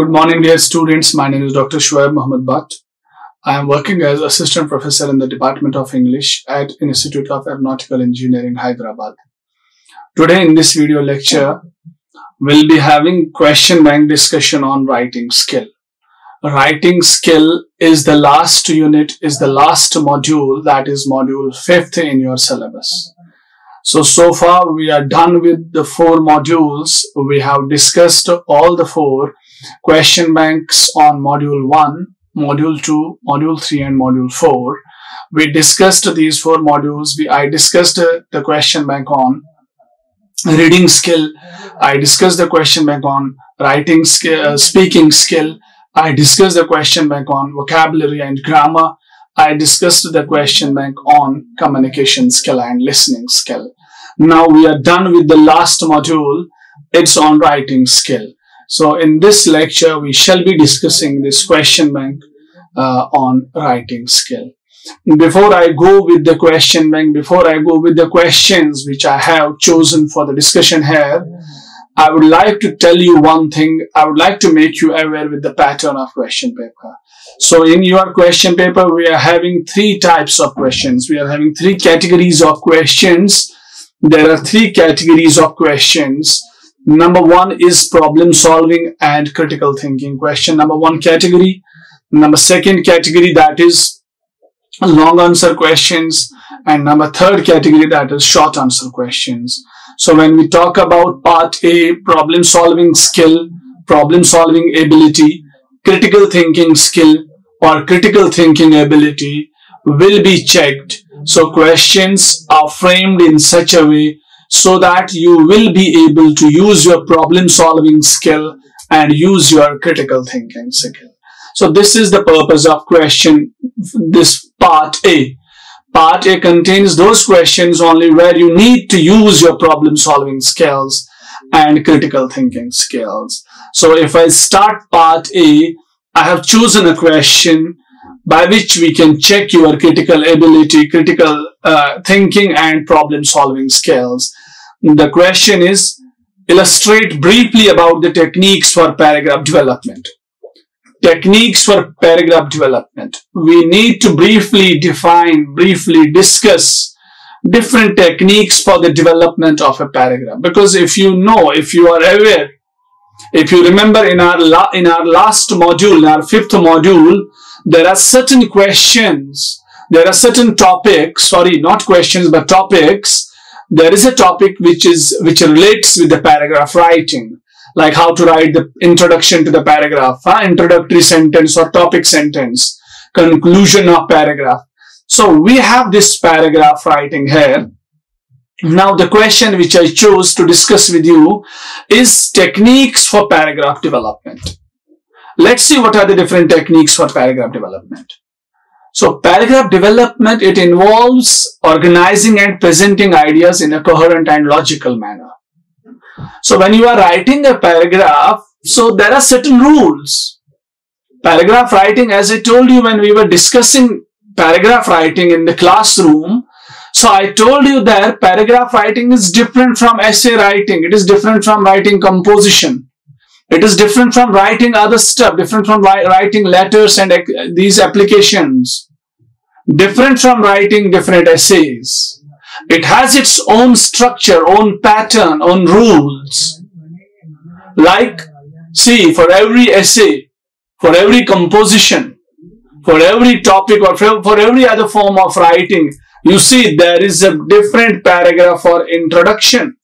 Good morning, dear students. My name is Dr. Shuaib Mohammad Bhat. I am working as Assistant Professor in the Department of English at Institute of Aeronautical Engineering, Hyderabad. Today in this video lecture, we'll be having question bank discussion on writing skill. Writing skill is the last unit, is the last module, that is module 5th in your syllabus. So far we are done with the 4 modules. We have discussed all the 4 question banks on module 1, module 2, module 3 and module 4. We discussed these 4 modules. I discussed the question bank on reading skill. I discussed the question bank on writing skill, speaking skill. I discussed the question bank on vocabulary and grammar. I discussed the question bank on communication skill and listening skill. Now we are done with the last module. It's on writing skill. So in this lecture, we shall be discussing this question bank on writing skill. Before I go with the question bank, before I go with the questions which I have chosen for the discussion here, I would like to tell you one thing. I would like to make you aware with the pattern of question paper. So in your question paper, we are having 3 types of questions. We are having 3 categories of questions. There are 3 categories of questions. Number 1 is problem solving and critical thinking question. Number 1 category. Number 2nd category, that is long answer questions. And number 3rd category, that is short answer questions. So when we talk about part A, problem solving skill, problem solving ability, critical thinking skill or critical thinking ability will be checked. So questions are framed in such a way so that you will be able to use your problem solving skill and use your critical thinking skill. So this is the purpose of question, this part A. Part A contains those questions only where you need to use your problem solving skills and critical thinking skills. So if I start part A, I have chosen a question by which we can check your critical ability, critical thinking and problem solving skills. The question is, illustrate briefly about the techniques for paragraph development. Techniques for paragraph development. We need to briefly define, briefly discuss different techniques for the development of a paragraph. Because if you know, if you are aware, if you remember in our last module, in our 5th module, there are certain questions, there are certain topics, sorry, not questions, but topics. There is a topic which relates with the paragraph writing, like how to write the introduction to the paragraph, introductory sentence or topic sentence, conclusion of paragraph. So we have this paragraph writing here. Now the question which I chose to discuss with you is techniques for paragraph development. Let's see what are the different techniques for paragraph development. So paragraph development, it involves organizing and presenting ideas in a coherent and logical manner. So when you are writing a paragraph, so there are certain rules. Paragraph writing, as I told you when we were discussing paragraph writing in the classroom, so I told you that paragraph writing is different from essay writing. It is different from writing composition. It is different from writing other stuff, different from writing letters and these applications, different from writing different essays. It has its own structure, own pattern, own rules. Like, see, for every essay, for every composition, for every topic or for every other form of writing, you see there is a different paragraph for introduction.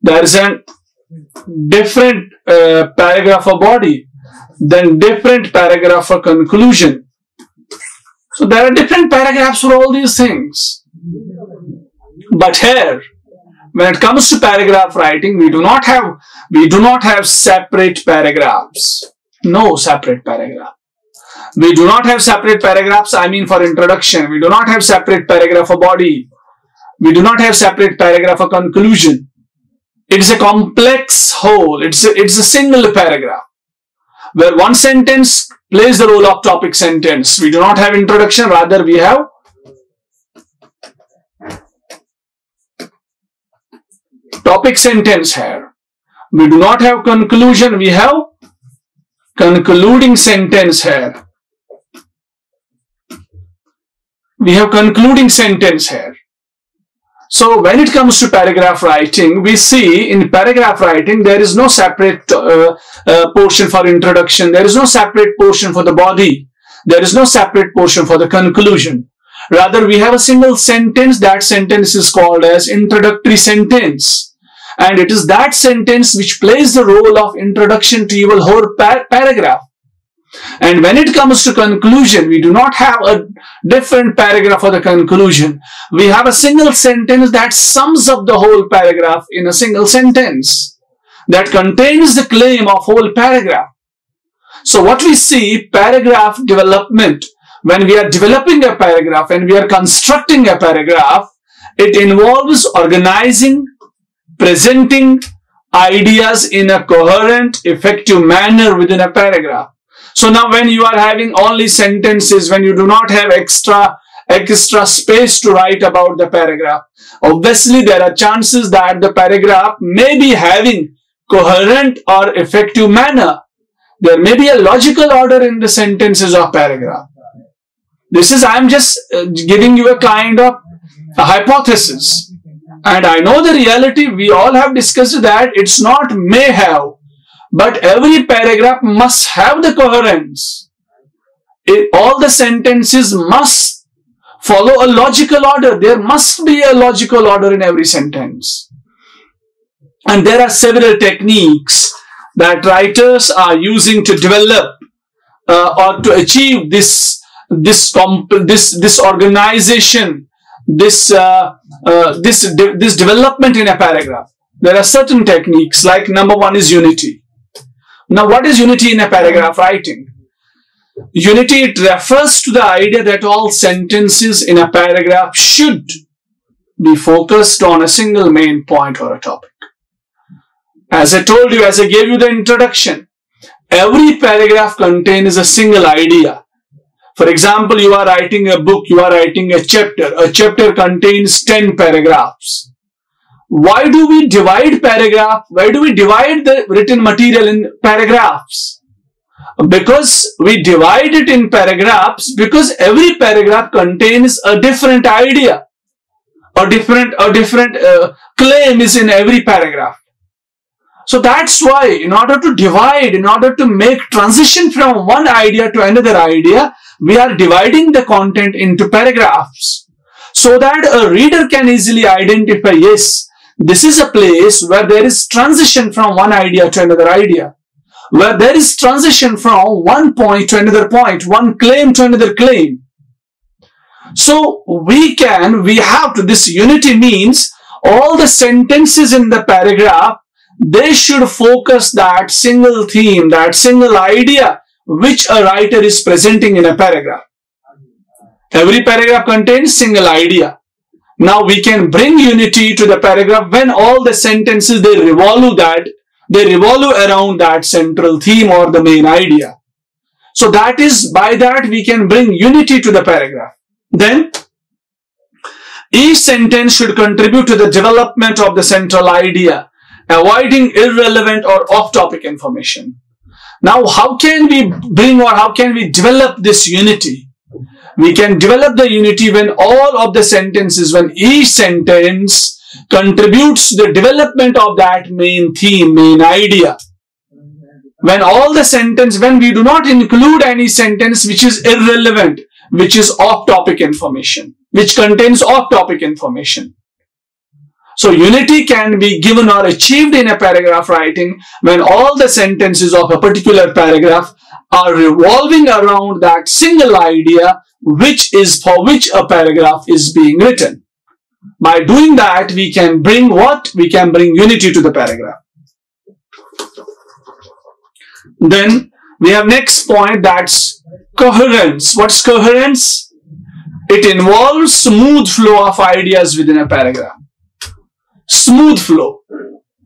There is a different paragraph for body, then different paragraph for conclusion. So there are different paragraphs for all these things. But here, when it comes to paragraph writing, we do not have separate paragraphs. No separate paragraph. We do not have separate paragraphs, I mean for introduction. We do not have separate paragraph for body. We do not have separate paragraph for conclusion. It is a complex whole. It's a single paragraph where one sentence plays the role of topic sentence. We do not have introduction, rather we have topic sentence here. We do not have conclusion, we have concluding sentence here. We have concluding sentence here. So when it comes to paragraph writing, we see in paragraph writing there is no separate portion for introduction, there is no separate portion for the body, there is no separate portion for the conclusion. Rather, we have a single sentence. That sentence is called as introductory sentence, and it is that sentence which plays the role of introduction to your whole paragraph. And when it comes to conclusion, we do not have a different paragraph for the conclusion. We have a single sentence that sums up the whole paragraph in a single sentence that contains the claim of whole paragraph. So what we see, paragraph development, when we are developing a paragraph and we are constructing a paragraph, it involves organizing, presenting ideas in a coherent, effective manner within a paragraph. So now when you are having only sentences, when you do not have extra space to write about the paragraph, obviously there are chances that the paragraph may be having coherent or effective manner. There may be a logical order in the sentences of paragraph. I am just giving you a kind of a hypothesis. And I know the reality, we all have discussed that it's not may have, but every paragraph must have the coherence. All the sentences must follow a logical order. There must be a logical order in every sentence. And there are several techniques that writers are using to develop or to achieve this organization, this development in a paragraph. There are certain techniques, like number one is unity. Now, what is unity in a paragraph writing? Unity, it refers to the idea that all sentences in a paragraph should be focused on a single main point or a topic. As I told you, as I gave you the introduction, every paragraph contains a single idea. For example, you are writing a book, you are writing a chapter. A chapter contains 10 paragraphs. Why do we divide paragraph? Why do we divide the written material in paragraphs? Because we divide it in paragraphs because every paragraph contains a different idea. A different claim is in every paragraph. So that's why, in order to divide, in order to make transition from one idea to another idea, we are dividing the content into paragraphs so that a reader can easily identify, yes, this is a place where there is transition from one idea to another idea, where there is transition from one point to another point, one claim to another claim. So this unity means all the sentences in the paragraph, they should focus that single theme, that single idea which a writer is presenting in a paragraph. Every paragraph contains single idea. Now we can bring unity to the paragraph when all the sentences, they revolve around that central theme or the main idea. So that is, by that we can bring unity to the paragraph. Then each sentence should contribute to the development of the central idea, avoiding irrelevant or off-topic information. Now, how can we bring or how can we develop this unity? We can develop the unity when all of the sentences, when each sentence contributes to the development of that main theme, main idea. When we do not include any sentence which is irrelevant, which is off-topic information, which contains off-topic information. So unity can be given or achieved in a paragraph writing when all the sentences of a particular paragraph are revolving around that single idea for which a paragraph is being written. By doing that, we can bring what? We can bring unity to the paragraph. Then we have next point, that's coherence. What's coherence? It involves smooth flow of ideas within a paragraph. Smooth flow.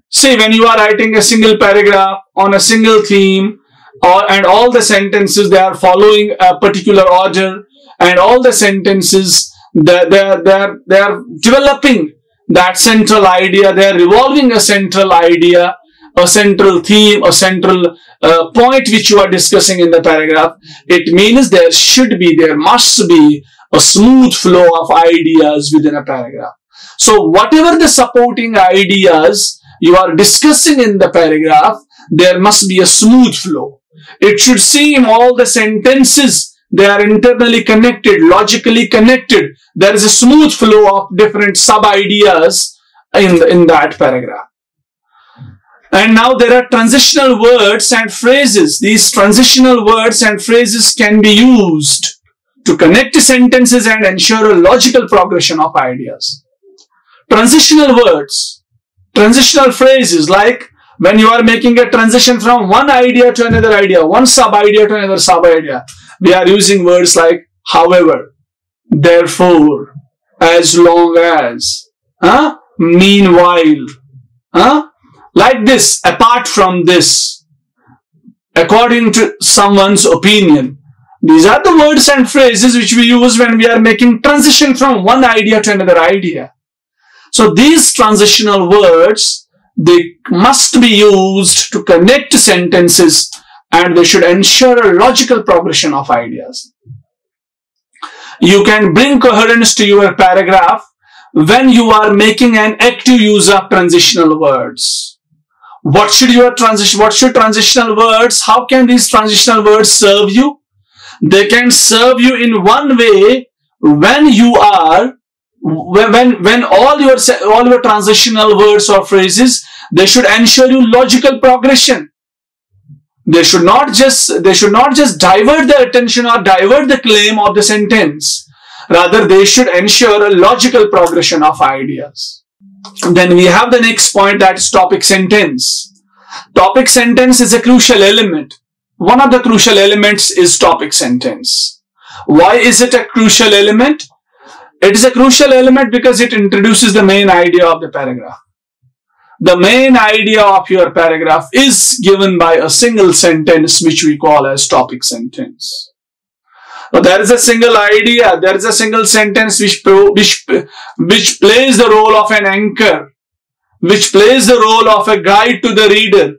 See, when you are writing a single paragraph on a single theme, and all the sentences, they are following a particular order, and all the sentences, they are developing that central idea, they are revolving a central idea a central theme, a central point which you are discussing in the paragraph, it means there must be a smooth flow of ideas within a paragraph. So whatever the supporting ideas you are discussing in the paragraph, there must be a smooth flow. It should seem all the sentences, they are internally connected, logically connected. There is a smooth flow of different sub-ideas in that paragraph. And now there are transitional words and phrases. These transitional words and phrases can be used to connect sentences and ensure a logical progression of ideas. Transitional words, transitional phrases, like when you are making a transition from one idea to another idea, one sub-idea to another sub-idea, we are using words like however, therefore, as long as, meanwhile, like this, apart from this, according to someone's opinion. These are the words and phrases which we use when we are making transition from one idea to another idea. So these transitional words, they must be used to connect sentences and they should ensure a logical progression of ideas. You can bring coherence to your paragraph when you are making an active use of transitional words. What should transitional words, how can these transitional words serve you? They can serve you in one way when all your transitional words or phrases, they should ensure you logical progression. They should not just divert the attention or divert the claim of the sentence. Rather, they should ensure a logical progression of ideas. Then we have the next point, that is topic sentence. Topic sentence is a crucial element. One of the crucial elements is topic sentence. Why is it a crucial element? It is a crucial element because it introduces the main idea of the paragraph. The main idea of your paragraph is given by a single sentence which we call as topic sentence. Now, there is a single idea, there is a single sentence which plays the role of an anchor, which plays the role of a guide to the reader,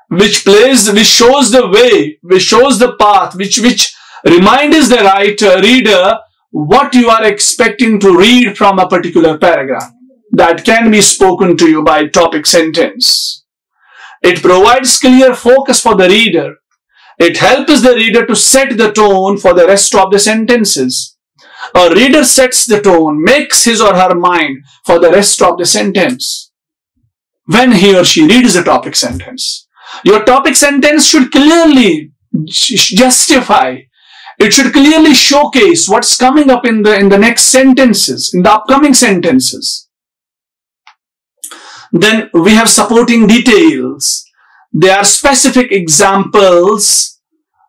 which shows the way, which shows the path, which reminds the reader what you are expecting to read from a particular paragraph. That can be spoken to you by topic sentence. It provides clear focus for the reader. It helps the reader to set the tone for the rest of the sentences. A reader sets the tone, makes his or her mind for the rest of the sentence when he or she reads the topic sentence. Your topic sentence should clearly justify, it should clearly showcase what's coming up in the next sentences, in the upcoming sentences. Then we have supporting details. They are specific examples.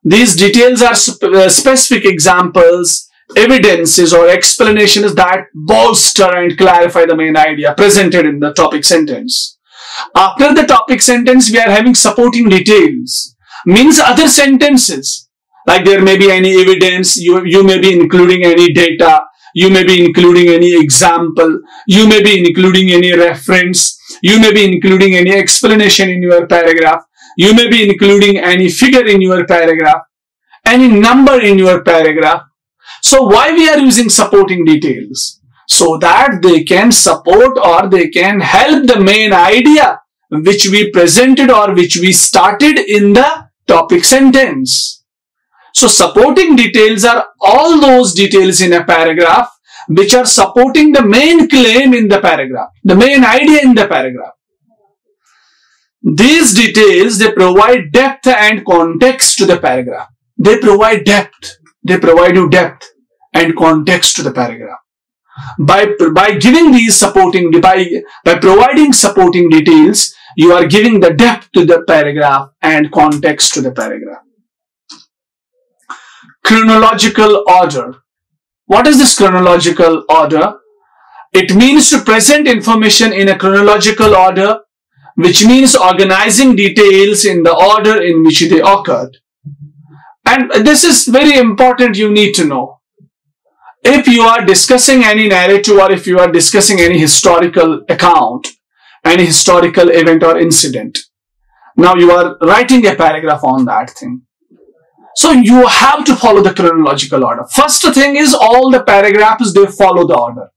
These details are specific examples, evidences or explanations that bolster and clarify the main idea presented in the topic sentence. After the topic sentence, we are having supporting details. Means other sentences. Like there may be any evidence, you may be including any data, you may be including any example, you may be including any reference, you may be including any explanation in your paragraph, you may be including any figure in your paragraph, any number in your paragraph. So why we are using supporting details? So that they can support or they can help the main idea which we presented or which we started in the topic sentence. So supporting details are all those details in a paragraph which are supporting the main claim in the paragraph, the main idea in the paragraph. These details, they provide depth and context to the paragraph. They provide depth. They provide you depth and context to the paragraph. By providing supporting details, you are giving the depth to the paragraph and context to the paragraph. Chronological order. What is this chronological order? It means to present information in a chronological order, which means organizing details in the order in which they occurred. And this is very important, you need to know. If you are discussing any narrative or if you are discussing any historical account, any historical event or incident, Now you are writing a paragraph on that thing. So you have to follow the chronological order. First thing is, all the paragraphs, they follow the order.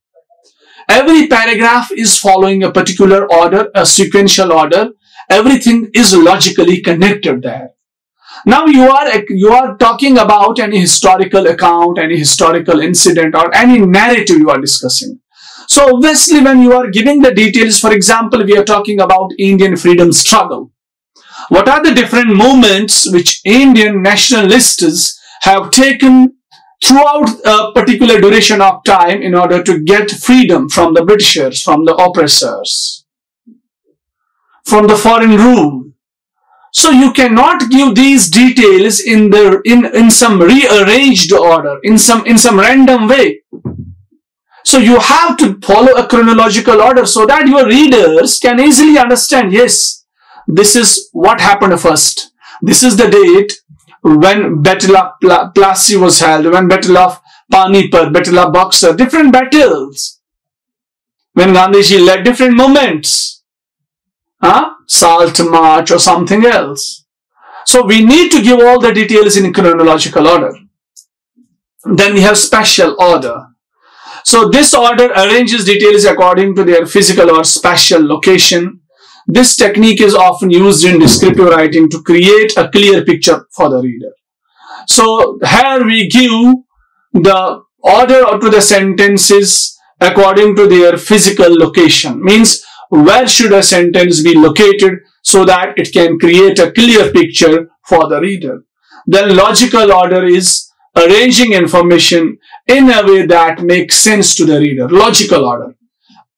Every paragraph is following a particular order, a sequential order. Everything is logically connected there. Now you are talking about any historical account, any historical incident, or any narrative you are discussing. So obviously when you are giving the details, for example, we are talking about Indian freedom struggle. What are the different movements which Indian nationalists have taken throughout a particular duration of time in order to get freedom from the Britishers, from the oppressors, from the foreign rule? So you cannot give these details in some rearranged order, in some random way. So you have to follow a chronological order so that your readers can easily understand, yes, this is what happened first. This is the date when Battle of Plassey was held, when Battle of Panipat, Battle of Buxar, different battles. When Gandhiji led different movements. Salt March or something else. So we need to give all the details in chronological order. Then we have spatial order. So this order arranges details according to their physical or spatial location. This technique is often used in descriptive writing to create a clear picture for the reader. So here we give the order to the sentences according to their physical location. Means where should a sentence be located so that it can create a clear picture for the reader. Then logical order is arranging information in a way that makes sense to the reader. Logical order.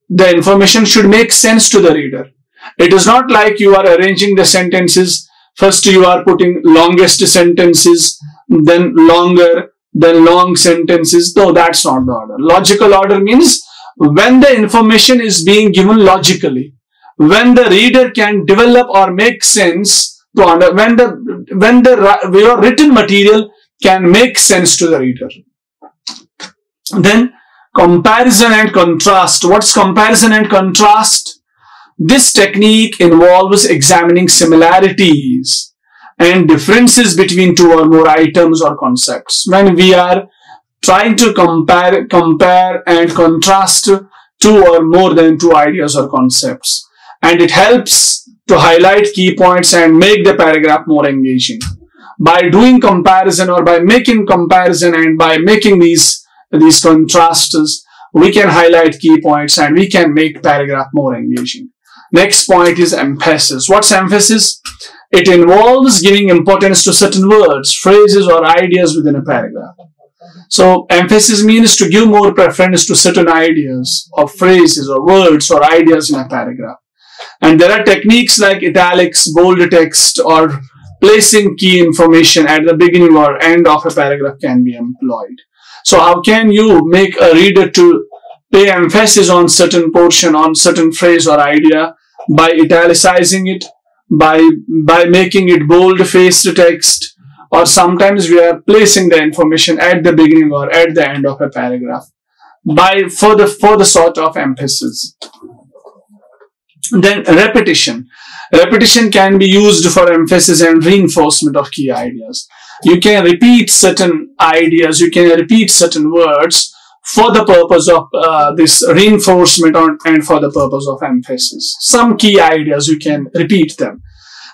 The information should make sense to the reader. It is not like you are arranging the sentences. First you are putting longest sentences, then longer, then long sentences. No, that's not the order. Logical order means when the information is being given logically, when the reader can develop or make sense to when your written material can make sense to the reader. Then comparison and contrast. What's comparison and contrast? This technique involves examining similarities and differences between two or more items or concepts. When we are trying to compare and contrast two or more than two ideas or concepts, and it helps to highlight key points and make the paragraph more engaging. By doing comparison or by making comparison and by making these contrasts, we can highlight key points and we can make paragraph more engaging. Next point is emphasis. What's emphasis? It involves giving importance to certain words, phrases or ideas within a paragraph. So emphasis means to give more preference to certain ideas or phrases or words or ideas in a paragraph. And there are techniques like italics, bold text, or placing key information at the beginning or end of a paragraph can be employed. So how can you make a reader to pay emphasis on certain portion, on certain phrase or idea? By italicizing it, by making it bold-faced text, or sometimes we are placing the information at the beginning or at the end of a paragraph for the sort of emphasis. Then repetition. Repetition can be used for emphasis and reinforcement of key ideas. You can repeat certain ideas, you can repeat certain words for the purpose of this reinforcement and for the purpose of emphasis. Some key ideas, you can repeat them.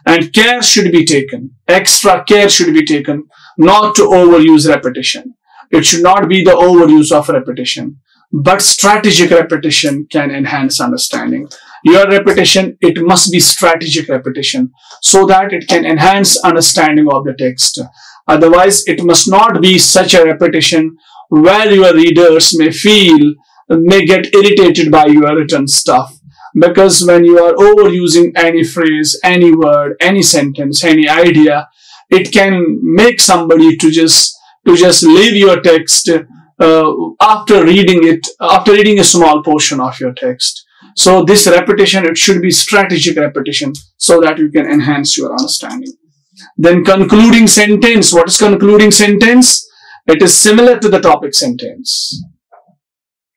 And care should be taken, extra care should be taken not to overuse repetition. It should not be the overuse of repetition, but strategic repetition can enhance understanding. Your repetition, it must be strategic repetition so that it can enhance understanding of the text. Otherwise, it must not be such a repetition where your readers may get irritated by your written stuff. Because when you are overusing any phrase, any word, any sentence, any idea, it can make somebody to just leave your text after reading a small portion of your text. So this repetition, it should be strategic repetition so that you can enhance your understanding. Then concluding sentence. What is concluding sentence? It is similar to the topic sentence.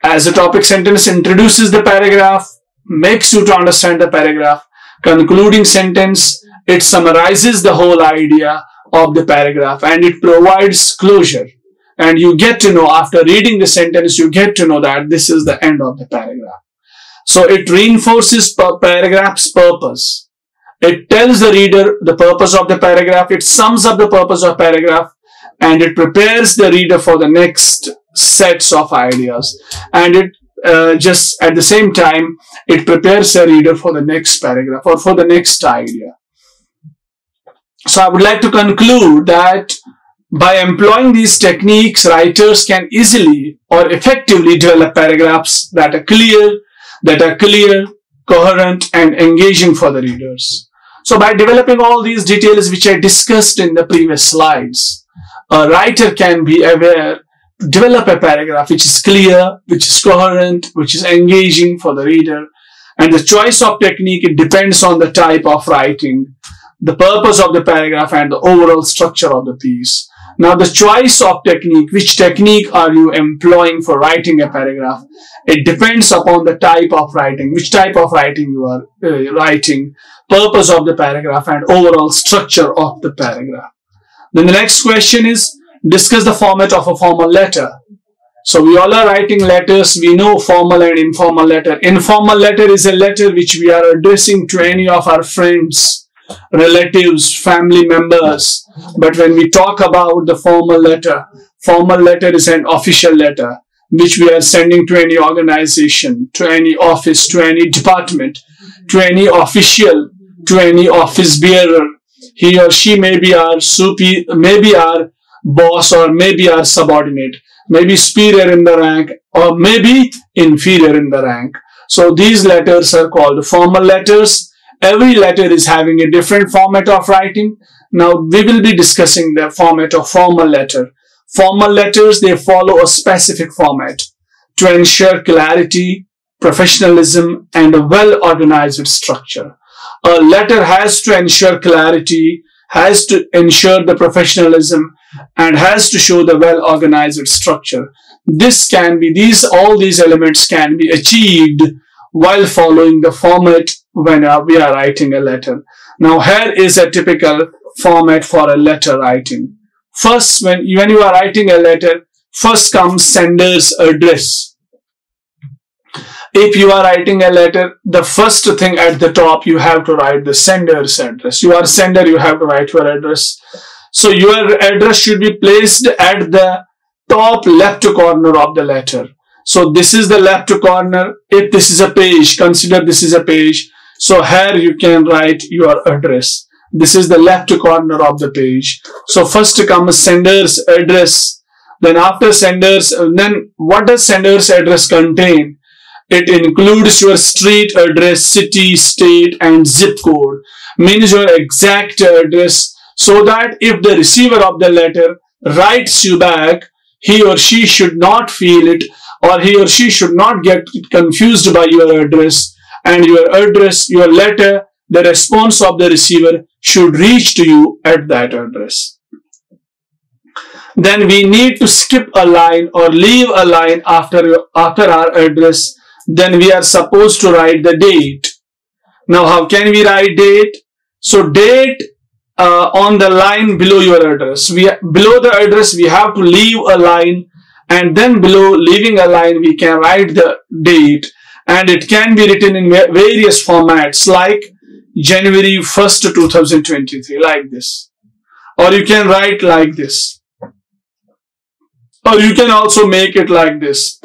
As the topic sentence introduces the paragraph, makes you to understand the paragraph, concluding sentence it summarizes the whole idea of the paragraph and it provides closure. And you get to know, after reading the sentence, you get to know that this is the end of the paragraph. So it reinforces paragraph's purpose. It tells the reader the purpose of the paragraph. It sums up the purpose of paragraph and it prepares the reader for the next sets of ideas. And it just at the same time, it prepares the reader for the next paragraph or for the next idea. So I would like to conclude that by employing these techniques, writers can easily or effectively develop paragraphs that are clear, coherent, and engaging for the readers. So by developing all these details which I discussed in the previous slides, a writer can be aware to develop a paragraph which is clear, which is coherent, which is engaging for the reader. And the choice of technique, it depends on the type of writing, the purpose of the paragraph, and the overall structure of the piece. Now, the choice of technique, which technique are you employing for writing a paragraph? It depends upon the type of writing, which type of writing you are writing, purpose of the paragraph, and overall structure of the paragraph. Then the next question is, discuss the format of a formal letter. So we all are writing letters. We know formal and informal letter. Informal letter is a letter which we are addressing to any of our friends, relatives, family members. But when we talk about the formal letter is an official letter which we are sending to any organization, to any office, to any department, to any official, to any office bearer. He or she may be our maybe our boss, or maybe our subordinate, maybe superior in the rank, or maybe inferior in the rank. So these letters are called formal letters. Every letter is having a different format of writing. Now we will be discussing the format of formal letter. Formal letters, they follow a specific format to ensure clarity, professionalism, and a well-organized structure. A letter has to ensure clarity, has to ensure the professionalism, and has to show the well-organized structure. All these elements can be achieved while following the format when we are writing a letter. Now here is a typical format for a letter writing. First, when you are writing a letter, first comes sender's address. If you are writing a letter, the first thing at the top, you have to write the sender's address. You are sender, you have to write your address. So your address should be placed at the top left corner of the letter. So this is the left corner. If this is a page, consider this is a page. So here you can write your address. This is the left corner of the page. So first comes sender's address. Then after sender's, then what does sender's address contain? It includes your street address, city, state, and zip code. Means your exact address, so that if the receiver of the letter writes you back, he or she should not feel it, or he or she should not get confused by your address. And your address, your letter, the response of the receiver should reach to you at that address. Then we need to skip a line or leave a line after our address. Then we are supposed to write the date. Now how can we write date? So date on the line below your address. Below the address we have to leave a line, and then below leaving a line we can write the date, and it can be written in various formats like January 1st, 2023, like this. Or you can write like this. Or you can also make it like this.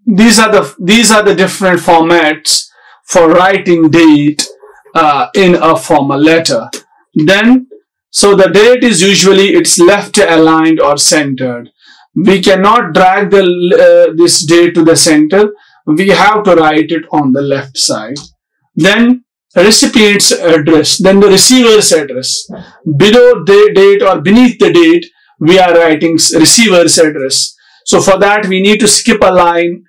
These are the different formats for writing date in a formal letter. Then, so the date is usually it's left aligned or centered. We cannot drag this date to the center. We have to write it on the left side. Then recipient's address. Then the receiver's address. Below the date or beneath the date, we are writing receiver's address. So for that, we need to skip a line.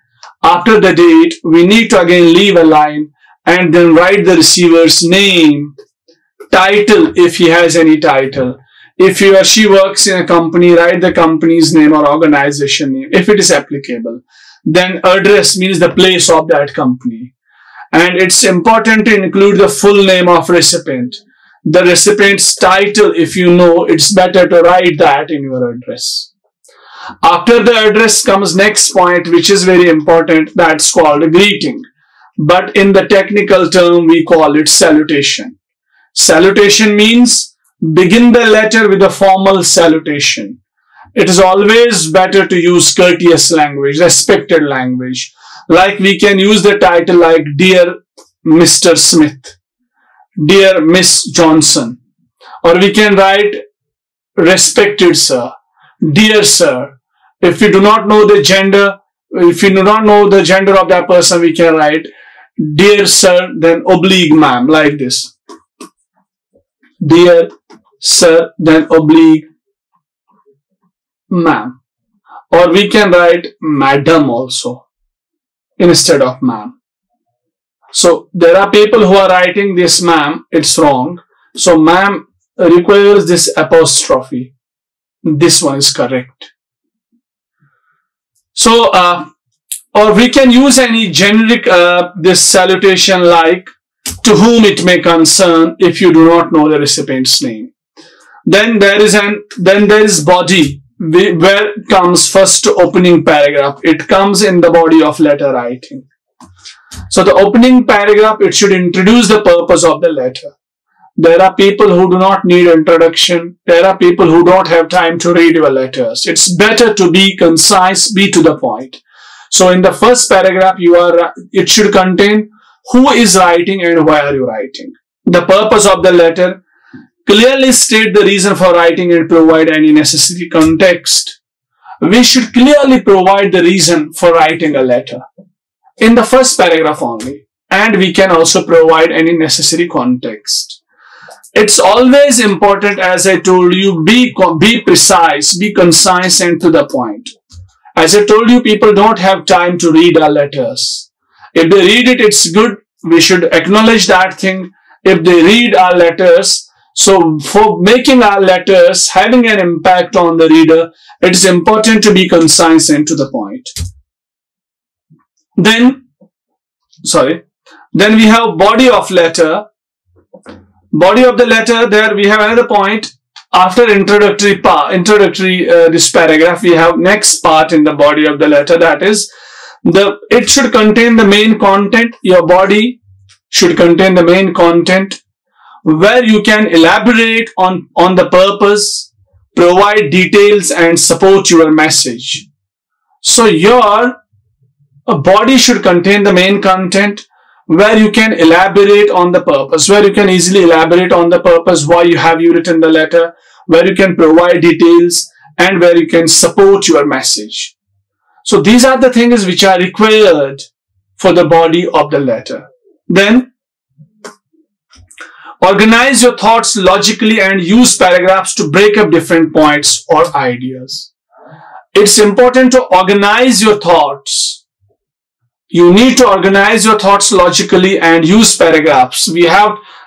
After the date, we need to again leave a line and then write the receiver's name, title if he has any title. If he or she works in a company, write the company's name or organization name if it is applicable. Then address means the place of that company. And it's important to include the full name of recipient. The recipient's title, if you know, it's better to write that in your address. After the address comes next point, which is very important. That's called a greeting. But in the technical term, we call it salutation. Salutation means begin the letter with a formal salutation. It is always better to use courteous language, respected language. Like we can use the title like Dear Mr. Smith, Dear Miss Johnson. Or we can write Respected Sir, Dear Sir. If we do not know the gender, of that person, we can write Dear Sir, then oblique ma'am, like this. Dear Sir, then oblique ma'am. Or we can write madam also instead of ma'am. So there are people who are writing this ma'am, it's wrong. So ma'am requires this apostrophe. This one is correct. So, or we can use any generic this salutation like to whom it may concern if you do not know the recipient's name. Then there is body, where comes first opening paragraph. It comes in the body of letter writing. So the opening paragraph, it should introduce the purpose of the letter. There are people who do not need introduction. There are people who don't have time to read your letters. It's better to be concise, be to the point. So in the first paragraph, it should contain who is writing and why are you writing. The purpose of the letter. Clearly state the reason for writing and provide any necessary context. We should clearly provide the reason for writing a letter in the first paragraph only. And we can also provide any necessary context. It's always important, as I told you, be precise, be concise and to the point. As I told you, people don't have time to read our letters. If they read it, it's good. We should acknowledge that thing. If they read our letters, so for making our letters having an impact on the reader, it is important to be concise and to the point. Then we have body of letter. Body of the letter, there we have another point. After introductory this paragraph, we have next part in the body of the letter. That is, it should contain the main content. Your body should contain the main content, where you can elaborate on the purpose, provide details and support your message. So your body should contain the main content, where you can elaborate on the purpose, where you can easily elaborate on the purpose, why you have written the letter, where you can provide details and where you can support your message. So these are the things which are required for the body of the letter. Then organize your thoughts logically and use paragraphs to break up different points or ideas. It's important to organize your thoughts. You need to organize your thoughts logically and use paragraphs.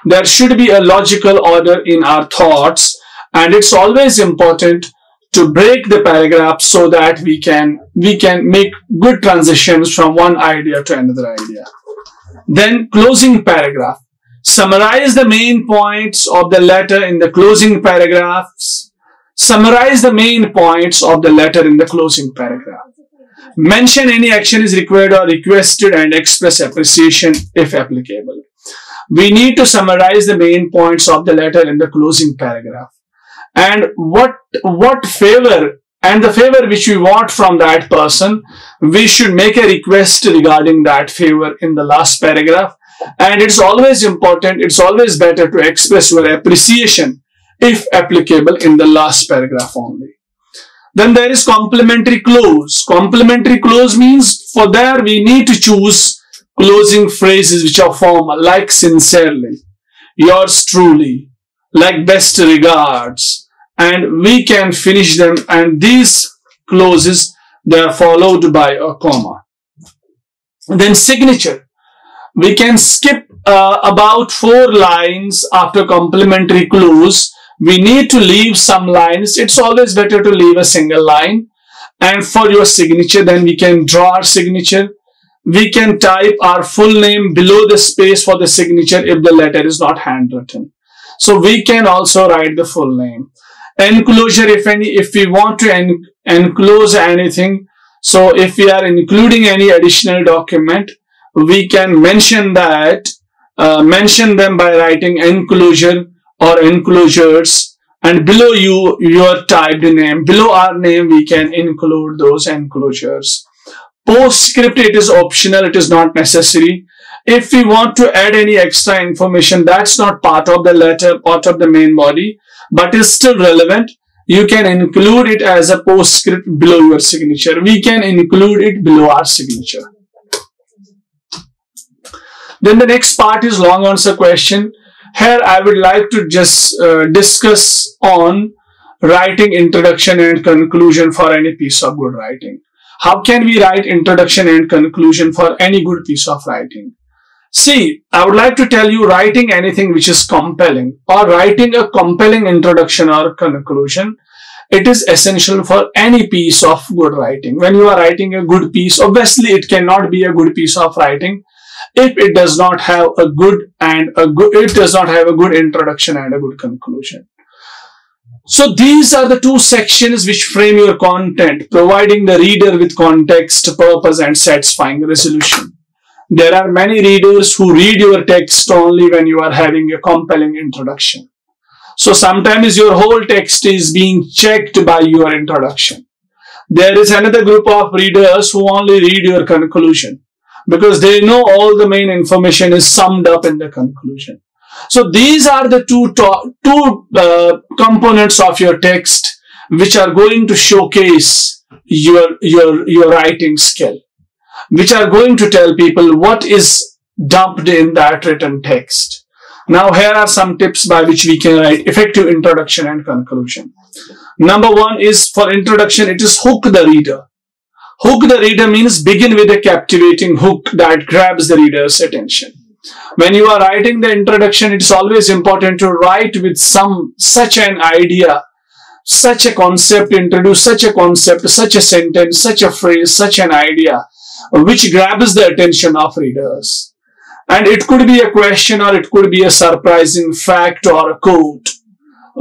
There should be a logical order in our thoughts, and it's always important to break the paragraphs so that we can make good transitions from one idea to another idea. Then closing paragraph. Summarize the main points of the letter in the closing paragraphs. Summarize the main points of the letter in the closing paragraph. Mention any action is required or requested and express appreciation if applicable. We need to summarize the main points of the letter in the closing paragraph. And what favor and the favor which we want from that person, we should make a request regarding that favor in the last paragraph. And it's always important, it's always better to express your appreciation if applicable in the last paragraph only. Then there is complementary clause. Complementary clause means for there we need to choose closing phrases which are formal, like sincerely, yours truly, like best regards, and we can finish them, and these clauses, they are followed by a comma. Then signature. We can skip about 4 lines after complementary clause. We need to leave some lines. It's always better to leave a single line. And for your signature, then we can draw our signature. We can type our full name below the space for the signature if the letter is not handwritten. So we can also write the full name. Enclosure, if we want to enclose anything, so if we are including any additional document, we can mention them by writing enclosure or enclosures, and below your typed name, below our name, we can include those enclosures. Postscript, it is optional, it is not necessary. If we want to add any extra information, that's not part of the letter, part of the main body, but is still relevant, you can include it as a postscript below your signature. We can include it below our signature. Then the next part is long answer question. Here I would like to just discuss on writing introduction and conclusion for any piece of good writing. How can we write introduction and conclusion for any good piece of writing? See, I would like to tell you, writing anything which is compelling or writing a compelling introduction or conclusion, it is essential for any piece of good writing. When you are writing a good piece, obviously it cannot be a good piece of writing if it does not have a good introduction and a good conclusion. So these are the two sections which frame your content, providing the reader with context, purpose, and satisfying resolution. There are many readers who read your text only when you are having a compelling introduction. So sometimes your whole text is being checked by your introduction. There is another group of readers who only read your conclusion because they know all the main information is summed up in the conclusion. So these are the two components of your text which are going to showcase your writing skill, which are going to tell people what is dumped in that written text. Now here are some tips by which we can write effective introduction and conclusion. Number one is, for introduction, it is hook the reader. Hook the reader means begin with a captivating hook that grabs the reader's attention. When you are writing the introduction, it's always important to write with such an idea, such a concept, introduce such a concept, such a sentence, such a phrase, such an idea, which grabs the attention of readers. And it could be a question or it could be a surprising fact or a quote.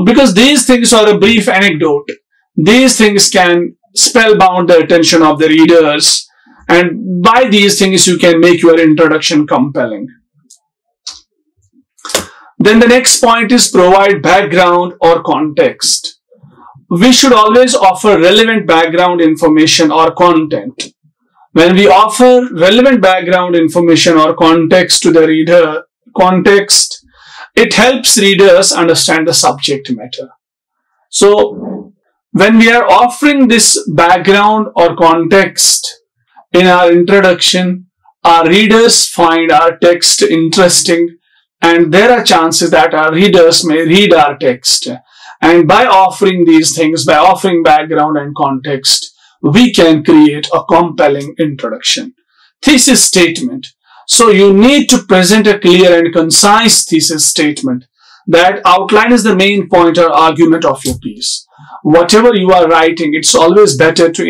Because these things are a brief anecdote. These things can spellbound the attention of the readers. And by these things, you can make your introduction compelling. Then the next point is provide background or context. We should always offer relevant background information or content. When we offer relevant background information or context to the reader, it helps readers understand the subject matter. So when we are offering this background or context in our introduction, our readers find our text interesting, and there are chances that our readers may read our text. And by offering these things, by offering background and context, we can create a compelling introduction. Thesis statement. So you need to present a clear and concise thesis statement that outlines the main point or argument of your piece. Whatever you are writing, it's always better to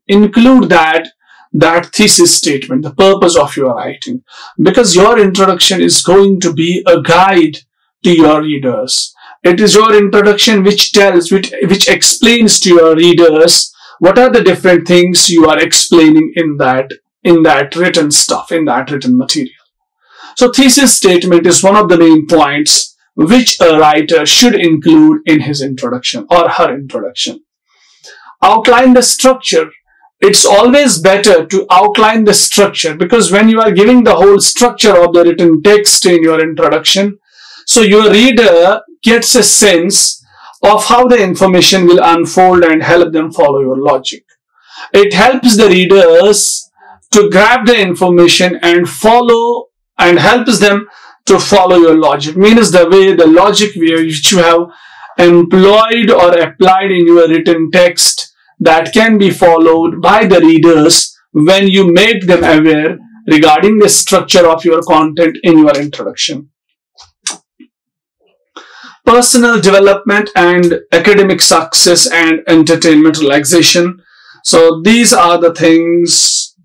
include that thesis statement, the purpose of your writing, because your introduction is going to be a guide to your readers. It is your introduction which explains to your readers what are the different things you are explaining in that written stuff, in that written material. So thesis statement is one of the main points which a writer should include in his introduction or her introduction. Outline the structure. It's always better to outline the structure, because when you are giving the whole structure of the written text in your introduction, so your reader gets a sense of how the information will unfold and help them follow your logic. It helps the readers to grab the information and helps them to follow your logic. Means the logic which you have employed or applied in your written text, that can be followed by the readers when you make them aware regarding the structure of your content in your introduction. Personal development and academic success and entertainment relaxation. So these are the things.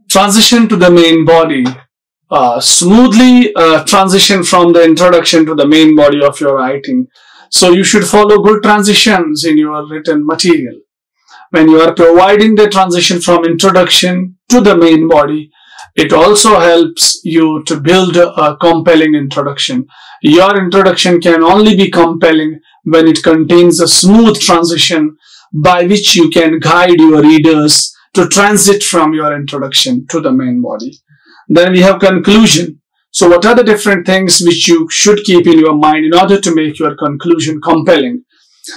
Transition to the main body. Smoothly transition from the introduction to the main body of your writing. So you should follow good transitions in your written material. When you are providing the transition from introduction to the main body, it also helps you to build a compelling introduction. Your introduction can only be compelling when it contains a smooth transition by which you can guide your readers to transit from your introduction to the main body. Then we have conclusion. So what are the different things which you should keep in your mind in order to make your conclusion compelling?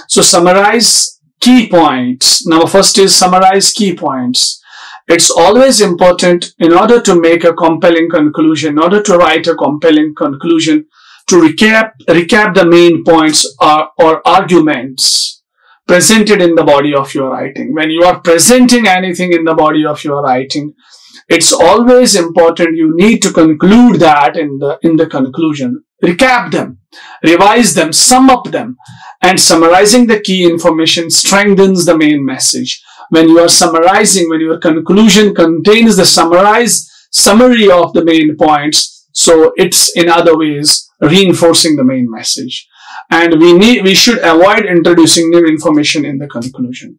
So summarize key points. Now first is summarize key points. It's always important in order to make a compelling conclusion, in order to write a compelling conclusion, to recap the main points or arguments presented in the body of your writing. When you are presenting anything in the body of your writing, it's always important you need to conclude that in the conclusion. Recap them, revise them, sum up them, and summarizing the key information strengthens the main message. When you are summarizing, when your conclusion contains the summary of the main points, so it's in other ways reinforcing the main message. And we should avoid introducing new information in the conclusion.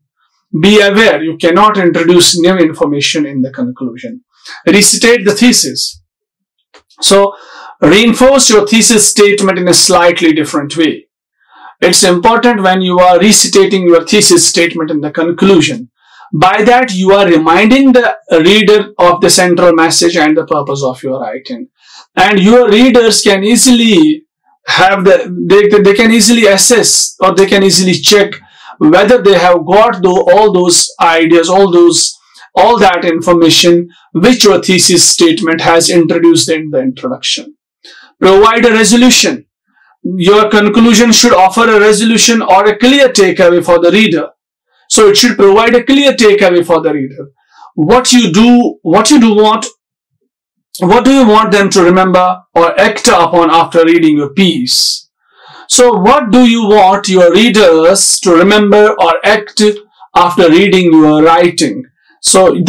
Be aware, you cannot introduce new information in the conclusion. Restate the thesis. So, reinforce your thesis statement in a slightly different way. It's important when you are restating your thesis statement in the conclusion. By that, you are reminding the reader of the central message and the purpose of your writing. And your readers can easily they can easily assess, or they can easily check whether they have got all those ideas, all that information which your thesis statement has introduced in the introduction. Provide a resolution. Your conclusion should offer a resolution or a clear takeaway for the reader. So it should provide a clear takeaway for the reader. What do you want them to remember or act upon after reading your piece? So what do you want your readers to remember or act after reading your writing? So your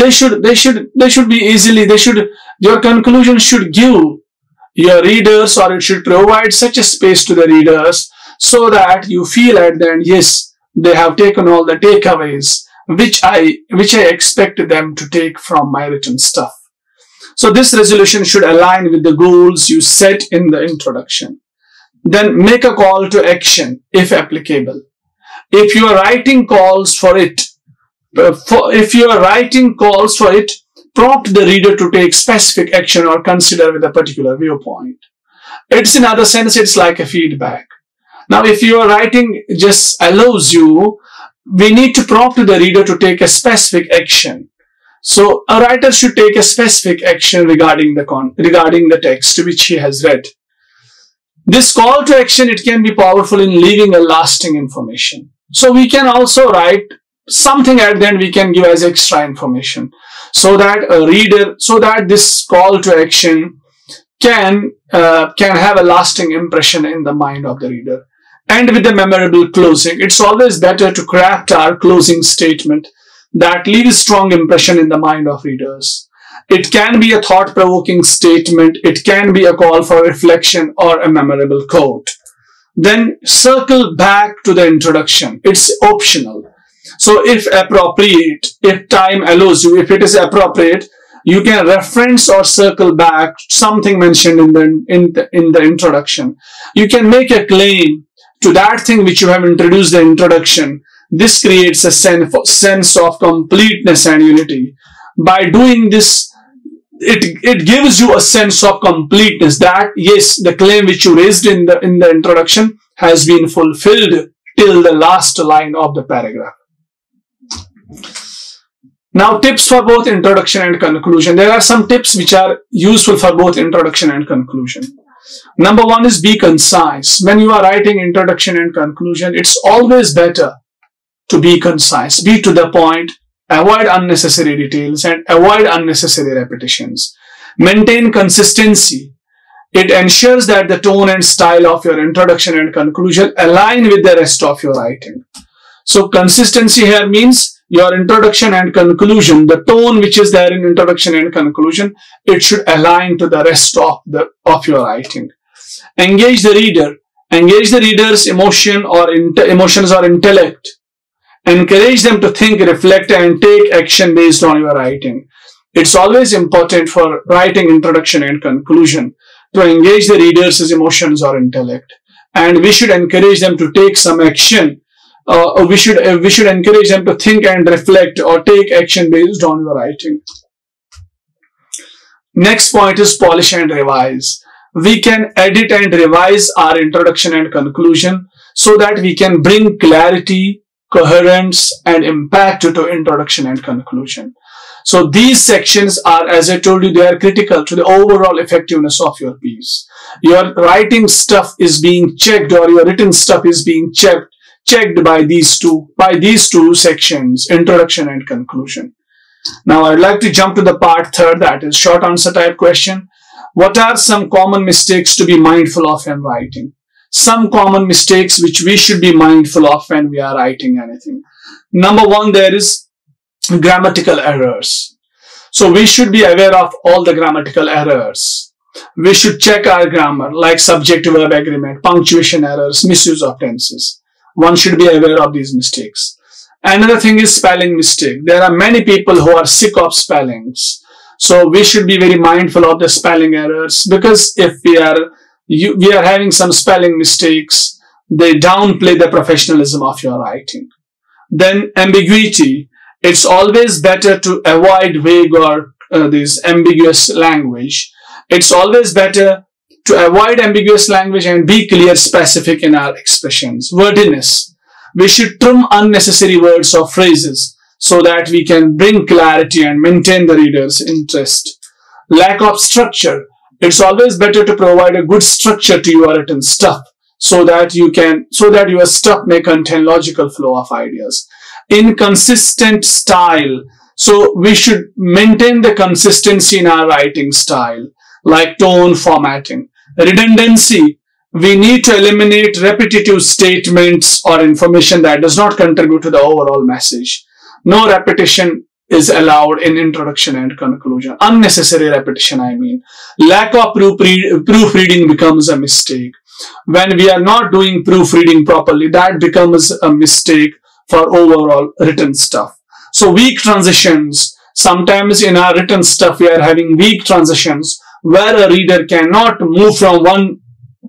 conclusion should give your readers, or it should provide such a space to the readers so that you feel at the end, yes, they have taken all the takeaways which I expect them to take from my written stuff. So this resolution should align with the goals you set in the introduction. Then make a call to action if applicable. If your writing calls for it, prompt the reader to take specific action or consider with a particular viewpoint. It's in other sense, it's like a feedback. Now, if your writing just allows you, we need to prompt the reader to take a specific action. So a writer should take a specific action regarding the text which he has read. This call to action, it can be powerful in leaving a lasting information. So we can also write something at the end we can give as extra information, so that this call to action can have a lasting impression in the mind of the reader. And with a memorable closing, it's always better to craft our closing statement that leaves strong impression in the mind of readers. It can be a thought-provoking statement, it can be a call for reflection or a memorable quote. Then circle back to the introduction. It's optional. So if appropriate, if time allows you, if it is appropriate, you can reference or circle back something mentioned in the introduction. You can make a claim to that thing which you have introduced the introduction. This creates a sense of completeness and unity. By doing this, it gives you a sense of completeness that yes, the claim which you raised in the introduction has been fulfilled till the last line of the paragraph. Now, tips for both introduction and conclusion. There are some tips which are useful for both introduction and conclusion. Number one is be concise. When you are writing introduction and conclusion, it's always better to be concise, be to the point, avoid unnecessary details and avoid unnecessary repetitions. Maintain consistency. It ensures that the tone and style of your introduction and conclusion align with the rest of your writing. So consistency here means your introduction and conclusion, the tone which is there in introduction and conclusion, it should align to the rest of your writing. Engage the reader. Engage the reader's emotions or intellect. Encourage them to think, reflect, and take action based on your writing. It's always important for writing introduction and conclusion to engage the reader's emotions or intellect. And we should encourage them to take some action. We should encourage them to think and reflect or take action based on your writing. Next point is polish and revise. We can edit and revise our introduction and conclusion so that we can bring clarity, coherence, and impact to introduction and conclusion. So these sections are, as I told you, they are critical to the overall effectiveness of your piece. Your writing stuff is being checked, or your written stuff is being checked by these two sections, introduction and conclusion. Now I'd like to jump to the part third, that is short answer type question. What are some common mistakes to be mindful of in writing? Some common mistakes which we should be mindful of when we are writing anything. Number one, there is grammatical errors. So we should be aware of all the grammatical errors. We should check our grammar, like subject-verb agreement, punctuation errors, misuse of tenses. One should be aware of these mistakes. Another thing is spelling mistake. There are many people who are sick of spellings. So we should be very mindful of the spelling errors, because if we are having some spelling mistakes, they downplay the professionalism of your writing. Then ambiguity. It's always better to avoid vague or this ambiguous language. It's always better to avoid ambiguous language and be clear, specific in our expressions. Wordiness. We should trim unnecessary words or phrases so that we can bring clarity and maintain the reader's interest. Lack of structure. It's always better to provide a good structure to your written stuff so that your stuff may contain logical flow of ideas. Inconsistent style. So we should maintain the consistency in our writing style, like tone, formatting. Redundancy. We need to eliminate repetitive statements or information that does not contribute to the overall message. No repetition is allowed in introduction and conclusion. Unnecessary repetition, I mean. Lack of proofreading becomes a mistake. When we are not doing proofreading properly, that becomes a mistake for overall written stuff. So weak transitions. Sometimes in our written stuff, we are having weak transitions where a reader cannot move from one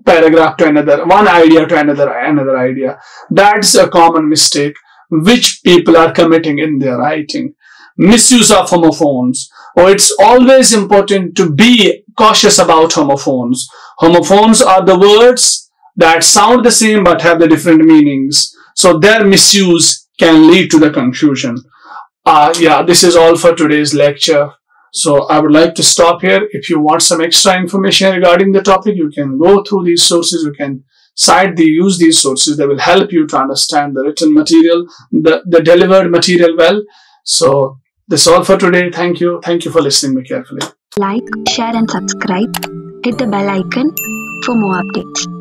paragraph to another, one idea to another idea. That's a common mistake which people are committing in their writing. Misuse of homophones. It's always important to be cautious about homophones. Homophones are the words that sound the same but have the different meanings. So their misuse can lead to the confusion. This is all for today's lecture. So I would like to stop here. If you want some extra information regarding the topic, you can go through these sources. You can use these sources. They will help you to understand the written material, the delivered material well. So this is all for today. Thank you. Thank you for listening me carefully. Like, share and subscribe. Hit the bell icon for more updates.